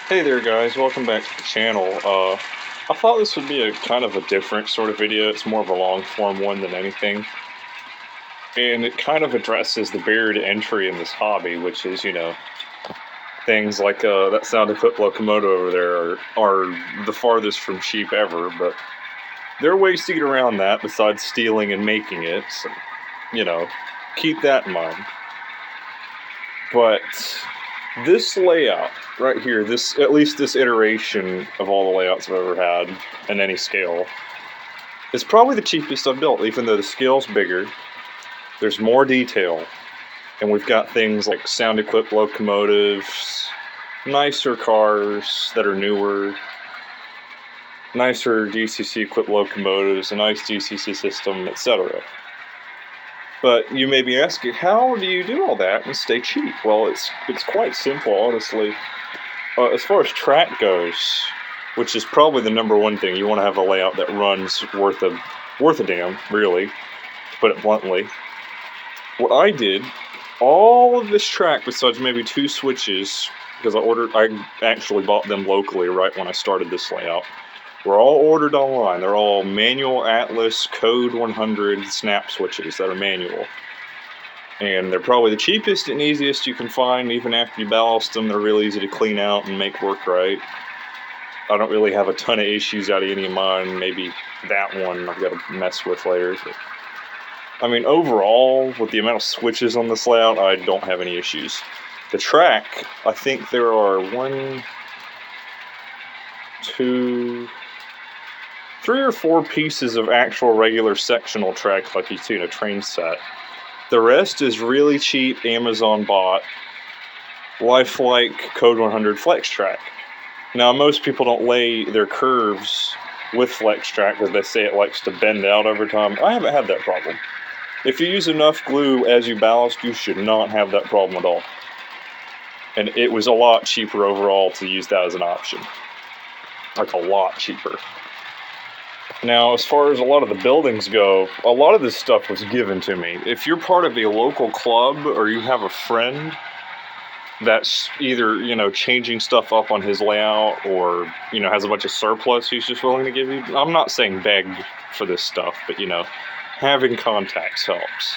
Hey there guys, welcome back to the channel. I thought this would be a kind of a different sort of video. It's more of a long form one than anything. And it kind of addresses the barrier to entry in this hobby, which is, things like that sound equipped locomotive over there are the farthest from cheap ever, but there are ways to get around that besides stealing and making it, so, keep that in mind. But this layout right here, at least this iteration of all the layouts I've ever had in any scale, is probably the cheapest I've built, even though the scale's bigger, there's more detail, and we've got things like sound-equipped locomotives, nicer cars that are newer, nicer DCC-equipped locomotives, a nice DCC system, etc. But you may be asking, how do you do all that and stay cheap? Well, it's quite simple, honestly. As far as track goes, which is probably the number one thing, you want to have a layout that runs worth a damn, really, to put it bluntly. What I did, all of this track, besides maybe 2 switches, because I actually bought them locally right when I started this layout, were all ordered online. They're all manual Atlas Code 100 snap switches that are manual. And they're probably the cheapest and easiest you can find. Even after you ballast them, they're really easy to clean out and make work right. I don't really have a ton of issues out of any of mine. Maybe that one I've got to mess with later. But, I mean, overall, with the amount of switches on this layout, I don't have any issues. The track, I think there are 1, 2, 3 or 4 pieces of actual regular sectional track like you see in a train set. The rest is really cheap Amazon bought lifelike Code 100 flex track. Now most people don't lay their curves with flex track because they say it likes to bend out over time. I haven't had that problem. If you use enough glue as you ballast, you should not have that problem at all. And it was a lot cheaper overall to use that as an option. Like a lot cheaper. Now, as far as a lot of the buildings go, a lot of this stuff was given to me. If you're part of a local club or you have a friend that's either, changing stuff up on his layout or, has a bunch of surplus he's just willing to give you, I'm not saying beg for this stuff, but, having contacts helps.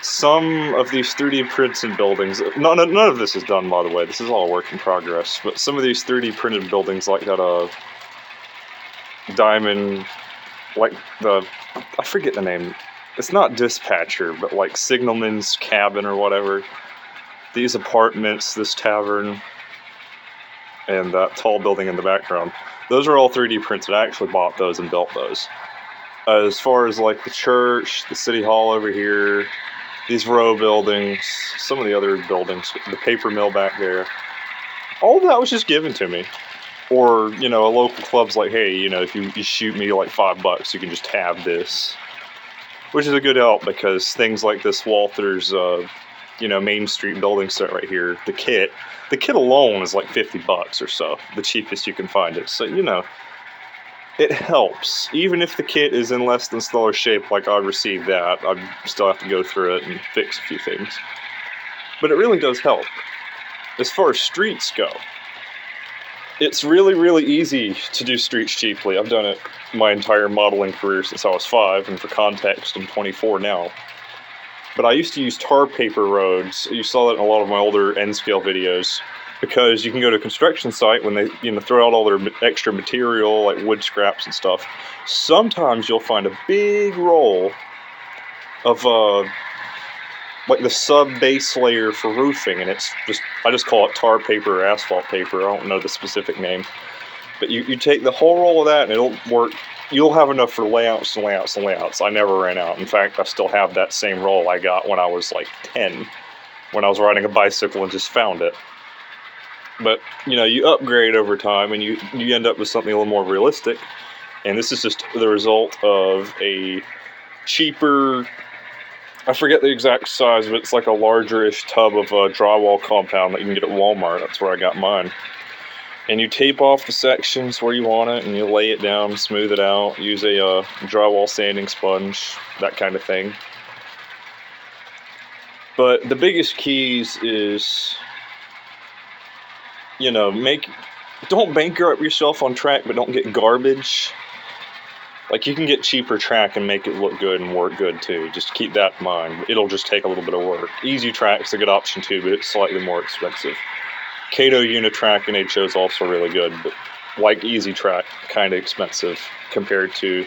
Some of these 3D printed buildings, none of this is done, by the way, this is all a work in progress, but some of these 3D printed buildings like that, diamond, like I forget the name, it's not dispatcher, but like signalman's cabin or whatever, these apartments, this tavern, and that tall building in the background, those are all 3D printed. I actually bought those and built those. As far as like the church, the city hall over here, these row buildings, some of the other buildings, the paper mill back there, all of that was just given to me. Or, a local club's like, hey, if you shoot me like $5, you can just have this. Which is a good help because things like this Walther's, Main Street building set right here, the kit alone is like $50 or so, the cheapest you can find it. So, it helps. Even if the kit is in less than stellar shape like I received that, I still have to go through it and fix a few things. But it really does help. As far as streets go, it's really, really easy to do streets cheaply. I've done it my entire modeling career since I was 5, and for context, I'm 24 now. But I used to use tar paper roads. You saw that in a lot of my older N-scale videos, because you can go to a construction site when they, throw out all their extra material, like wood scraps and stuff. Sometimes you'll find a big roll of, like the sub-base layer for roofing, and I just call it tar paper or asphalt paper, I don't know the specific name. But you take the whole roll of that and it'll work, you'll have enough for layouts and layouts and layouts. I never ran out. In fact, I still have that same roll I got when I was like 10, when I was riding a bicycle and just found it. But, you upgrade over time and you end up with something a little more realistic, and this is just the result of a cheaper, I forget the exact size, but it's like a larger-ish tub of a drywall compound that you can get at Walmart. That's where I got mine. And you tape off the sections where you want it, and you lay it down, smooth it out, use a drywall sanding sponge, that kind of thing. But the biggest keys is you know, don't bankrupt yourself on track, but don't get garbage. Like, you can get cheaper track and make it look good and work good too. Just keep that in mind. It'll just take a little bit of work. Easy Track's a good option too, but it's slightly more expensive. Kato Unitrack and HO is also really good, but like Easy Track, kind of expensive compared to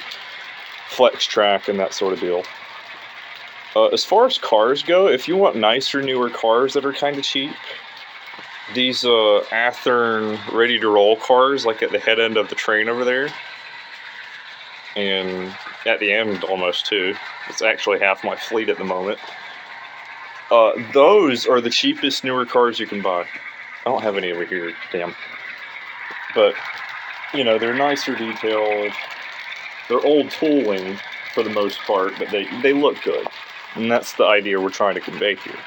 Flex Track and that sort of deal. As far as cars go, if you want nicer, newer cars that are kind of cheap, these Athearn ready-to-roll cars, like at the head end of the train over there, and at the end almost too. It's actually half my fleet at the moment. Those are the cheapest newer cars you can buy. I don't have any over here, damn. But, you know, they're nicer detailed. They're old tooling for the most part, but they look good. And that's the idea we're trying to convey here.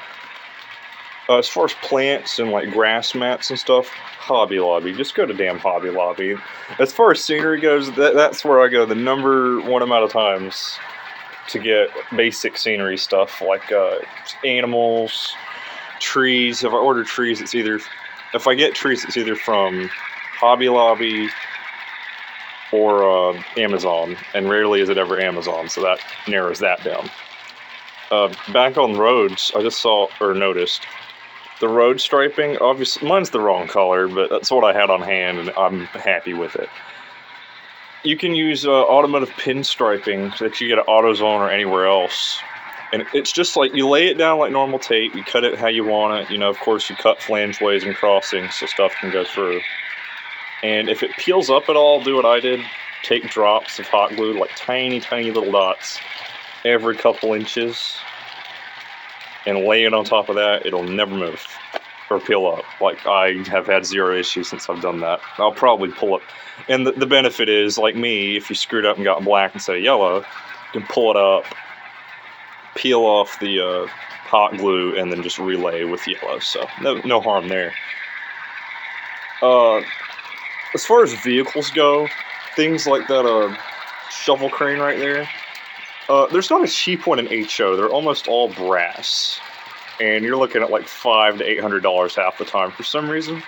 As far as plants and like grass mats and stuff, Hobby Lobby. Just go to damn Hobby Lobby. As far as scenery goes, that's where I go the number one amount of times to get basic scenery stuff like animals, trees. If I order trees, if I get trees, it's either from Hobby Lobby or Amazon, and rarely is it ever Amazon, so that narrows that down. Back on roads, I just saw or noticed the road striping. Obviously, mine's the wrong color, but that's what I had on hand, and I'm happy with it. You can use automotive pinstriping that you get at AutoZone or anywhere else. And it's just like, you lay it down like normal tape, you cut it how you want it. You know, of course, you cut flangeways and crossings so stuff can go through. And if it peels up at all, do what I did. Take drops of hot glue, like tiny, tiny little dots, every couple inches, and lay it on top of that. It'll never move or peel up. Like, I have had zero issues since I've done that. I'll probably pull it. And the benefit is, like me, if you screwed up and got black instead of yellow, you can pull it up, peel off the hot glue, and then just relay with yellow. So no harm there. As far as vehicles go, things like that shovel crane right there, there's not a cheap one in HO. They're almost all brass, and you're looking at like $500 to $800 half the time for some reason.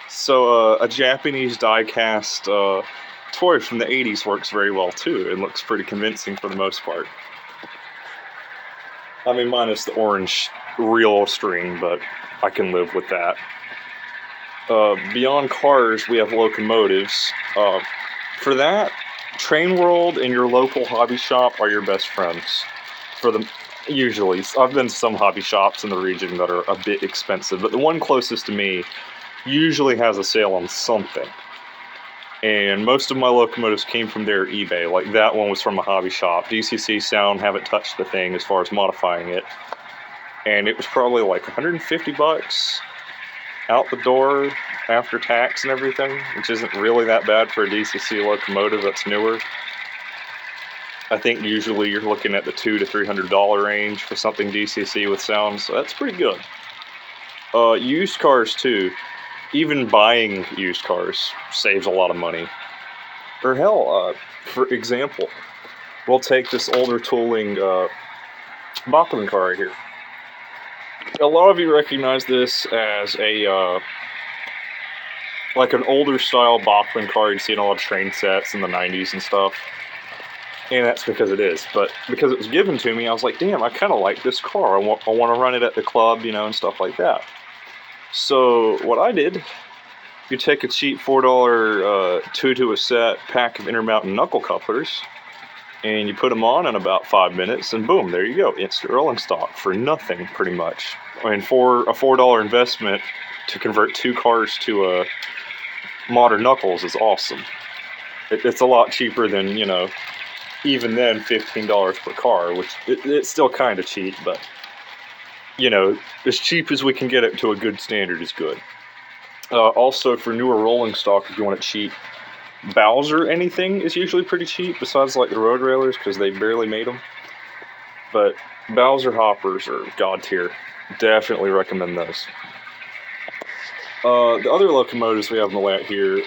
So a Japanese die-cast toy from the 80s works very well too. It looks pretty convincing for the most part. I mean, minus the orange reel string, but I can live with that. Beyond cars, we have locomotives. For that, Train World and your local hobby shop are your best friends. Usually, I've been to some hobby shops in the region that are a bit expensive, but the one closest to me usually has a sale on something. And most of my locomotives came from their eBay. Like, that one was from a hobby shop. DCC Sound haven't touched the thing as far as modifying it. And it was probably like $150 out the door after tax and everything, which isn't really that bad for a DCC locomotive that's newer. I think usually you're looking at the $200 to $300 range for something DCC with sound, so that's pretty good. Used cars too. Even buying used cars saves a lot of money. Or hell, for example, we'll take this older tooling Bachman Car right here. A lot of you recognize this as like an older style Bachman car you'd see in a lot of train sets in the 90s and stuff. And that's because it is. But because it was given to me, I was like, damn, I kind of like this car. I want to run it at the club, you know, and stuff like that. So what I did, you take a cheap $4 2-to-a-set pack of Intermountain knuckle couplers, and you put them on in about 5 minutes, and boom, there you go. Instant rolling stock for nothing, pretty much. I mean, for a $4 investment to convert 2 cars to modern knuckles is awesome. It's a lot cheaper than, you know, even then $15 per car, which it's still kind of cheap, but, you know, as cheap as we can get it to a good standard is good. Also, for newer rolling stock, if you want it cheap, Bowser anything is usually pretty cheap, besides like the road railers, because they barely made them. But Bowser hoppers are god tier. Definitely recommend those. The other locomotives we have on the way out here,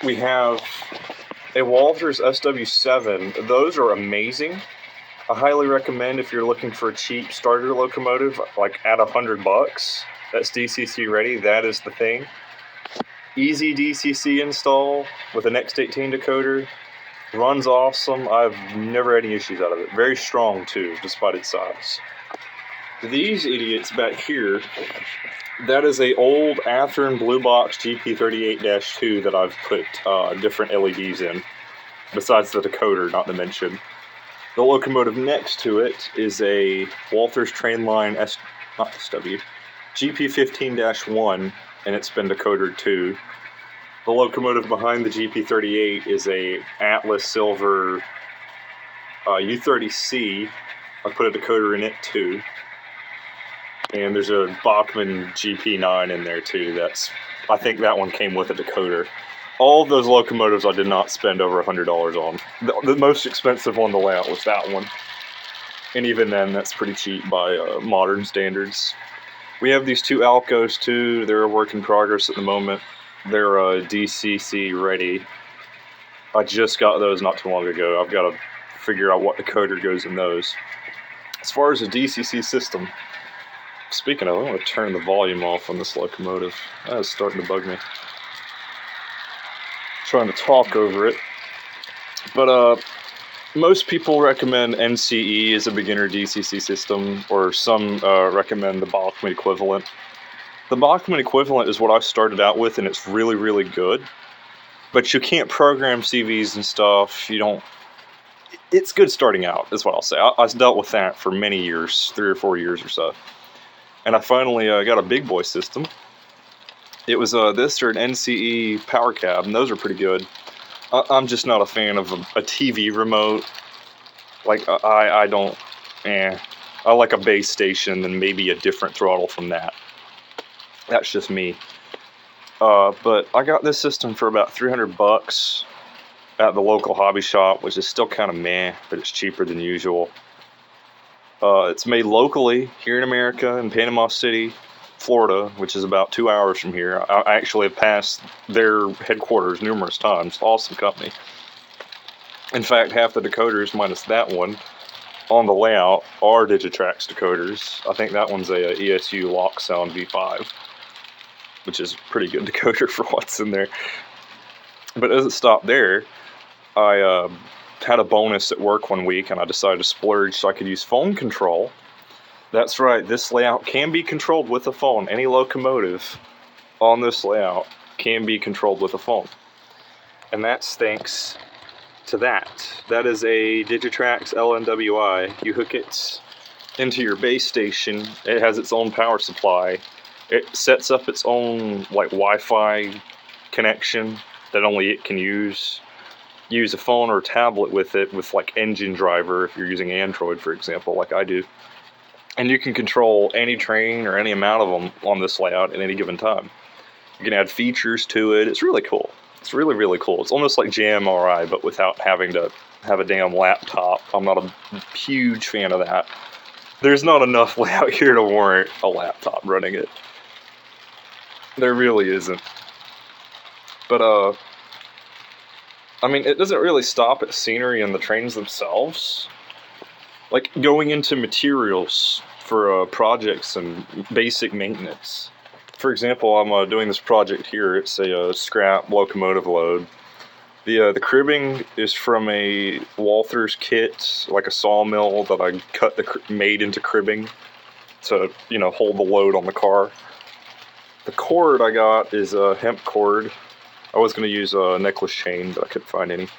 we have a Walters SW7. Those are amazing. I highly recommend if you're looking for a cheap starter locomotive, like at $100. That's DCC ready. That is the thing. Easy DCC install with an X18 decoder. Runs awesome. I've never had any issues out of it. Very strong too, despite its size. These idiots back here, that is a old Athearn Blue Box GP38-2 that I've put different LEDs in, besides the decoder, not to mention. The locomotive next to it is a Walthers Trainline GP15-1, and it's been decodered too. The locomotive behind the GP38 is a Atlas Silver U30C. I put a decoder in it too. And there's a Bachman GP9 in there too. I think that one came with a decoder. All of those locomotives I did not spend over $100 on. The most expensive one to lay out was that one. And even then, that's pretty cheap by modern standards. We have these two Alcos too. They're a work in progress at the moment. They're DCC ready. I just got those not too long ago. I've got to figure out what decoder goes in those. As far as the DCC system, speaking of, I want to turn the volume off on this locomotive. That is starting to bug me. Trying to talk over it. But most people recommend NCE as a beginner DCC system, or some recommend the Bachman equivalent. The Bachman equivalent is what I started out with, and it's really, really good. But you can't program CVs and stuff. It's good starting out, is what I'll say. I dealt with that for many years, 3 or 4 years or so. And I finally got a big boy system. It was this or an NCE power cab, and those are pretty good. I'm just not a fan of a TV remote. Like, I don't, I like a base station and maybe a different throttle from that. That's just me. But I got this system for about $300 at the local hobby shop, which is still kind of meh, but it's cheaper than usual. It's made locally here in America, in Panama City, Florida, which is about 2 hours from here. I actually have passed their headquarters numerous times. Awesome company. In fact, half the decoders, minus that one, on the layout are Digitrax decoders. I think that one's a ESU Lock Sound V5, which is a pretty good decoder for what's in there. But it doesn't stop there. I had a bonus at work one week, and I decided to splurge so I could use phone control. That's right, this layout can be controlled with a phone. Any locomotive on this layout can be controlled with a phone. And that's thanks to that. That is a Digitrax LNWI. You hook it into your base station. It has its own power supply. It sets up its own like Wi-Fi connection that only it can use. Use a phone or a tablet with it, with like engine driver if you're using Android, for example, like I do. And you can control any train or any amount of them on this layout at any given time. You can add features to it. It's really cool. It's really, really cool. It's almost like JMRI, but without having to have a damn laptop. I'm not a huge fan of that. There's not enough layout here to warrant a laptop running it. There really isn't. But, I mean, it doesn't really stop at scenery and the trains themselves. Like, going into materials for projects and basic maintenance. For example, I'm doing this project here. It's a scrap locomotive load. The cribbing is from a Walthers kit, like a sawmill that I made into cribbing to, hold the load on the car. The cord I got is a hemp cord. I was going to use a necklace chain, but I couldn't find any. I'm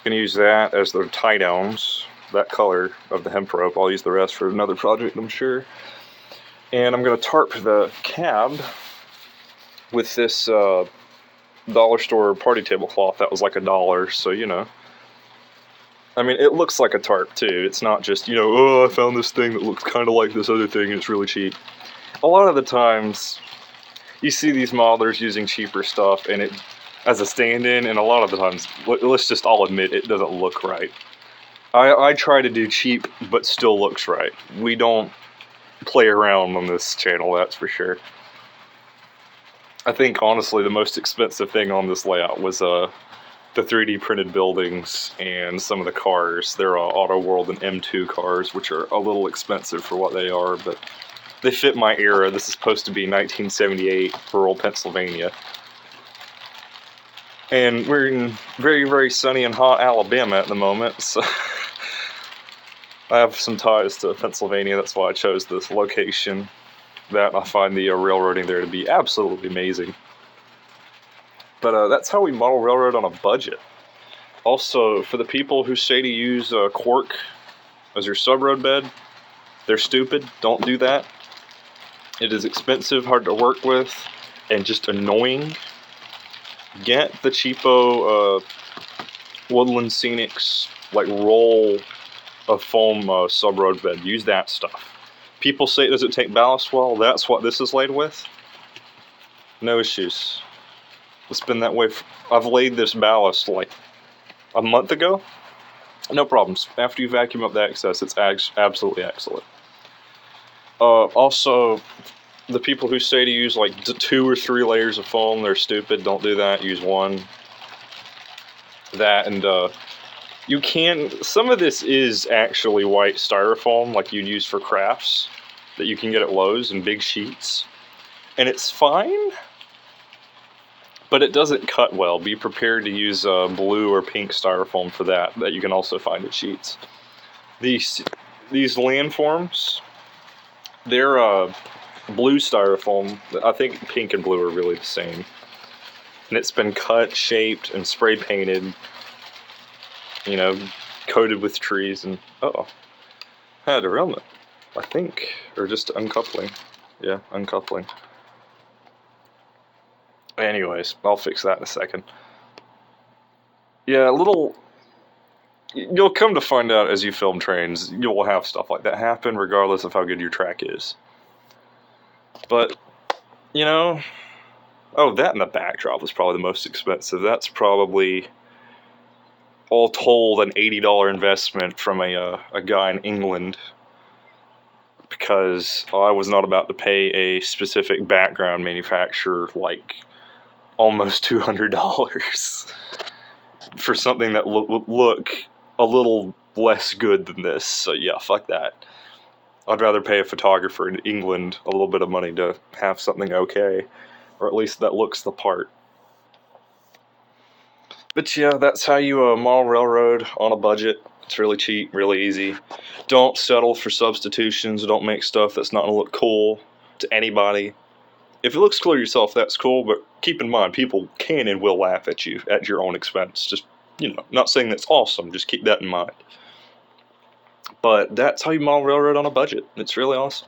going to use that as the tie downs, that color of the hemp rope. I'll use the rest for another project, I'm sure. And I'm going to tarp the cab with this dollar store party tablecloth that was like $1, so I mean, it looks like a tarp too. It's not just, oh, I found this thing that looks kind of like this other thing and it's really cheap. A lot of the times, you see these modelers using cheaper stuff and it as a stand-in, and a lot of the times, let's just all admit, it doesn't look right. I try to do cheap, but still looks right. We don't play around on this channel, that's for sure. I think, honestly, the most expensive thing on this layout was the 3D printed buildings and some of the cars. They're Auto World and M2 cars, which are a little expensive for what they are, but they fit my era. This is supposed to be 1978, rural Pennsylvania. And we're in very, very sunny and hot Alabama at the moment, so I have some ties to Pennsylvania. That's why I chose this location. That I find the railroading there to be absolutely amazing. But that's how we model railroad on a budget. Also, for the people who say to use cork as your subroad bed, they're stupid. Don't do that. It is expensive, hard to work with, and just annoying. Get the cheapo Woodland Scenics like roll of foam subroad bed. Use that stuff. People say it doesn't take ballast well. That's what this is laid with. No issues. It's been that way. I've laid this ballast like a month ago. No problems. After you vacuum up the excess, it's absolutely excellent. Also, the people who say to use like 2 or 3 layers of foam, they're stupid. Don't do that. Use 1. That and you can. Some of this is actually white styrofoam, like you'd use for crafts, that you can get at Lowe's in big sheets, and it's fine. But it doesn't cut well. Be prepared to use blue or pink styrofoam for that you can also find at Sheets. These landforms, they're blue styrofoam. I think pink and blue are really the same. And it's been cut, shaped, and spray painted, you know, coated with trees. And had a derailment, I think, or just uncoupling. Yeah, uncoupling. Anyways, I'll fix that in a second. Yeah, you'll come to find out as you film trains, you'll have stuff like that happen regardless of how good your track is. But, you know, that and the backdrop was probably the most expensive. That's probably, all told, an $80 investment from a guy in England, because I was not about to pay a specific background manufacturer like almost $200 for something that would look a little less good than this. So yeah, fuck that. I'd rather pay a photographer in England a little bit of money to have something okay, or at least that looks the part. But yeah, that's how you model railroad on a budget. It's really cheap, really easy. Don't settle for substitutions. Don't make stuff that's not going to look cool to anybody. If it looks cool to yourself, that's cool, but keep in mind, people can and will laugh at you at your own expense. Just, not saying that's awesome, just keep that in mind. But that's how you model railroad on a budget. It's really awesome.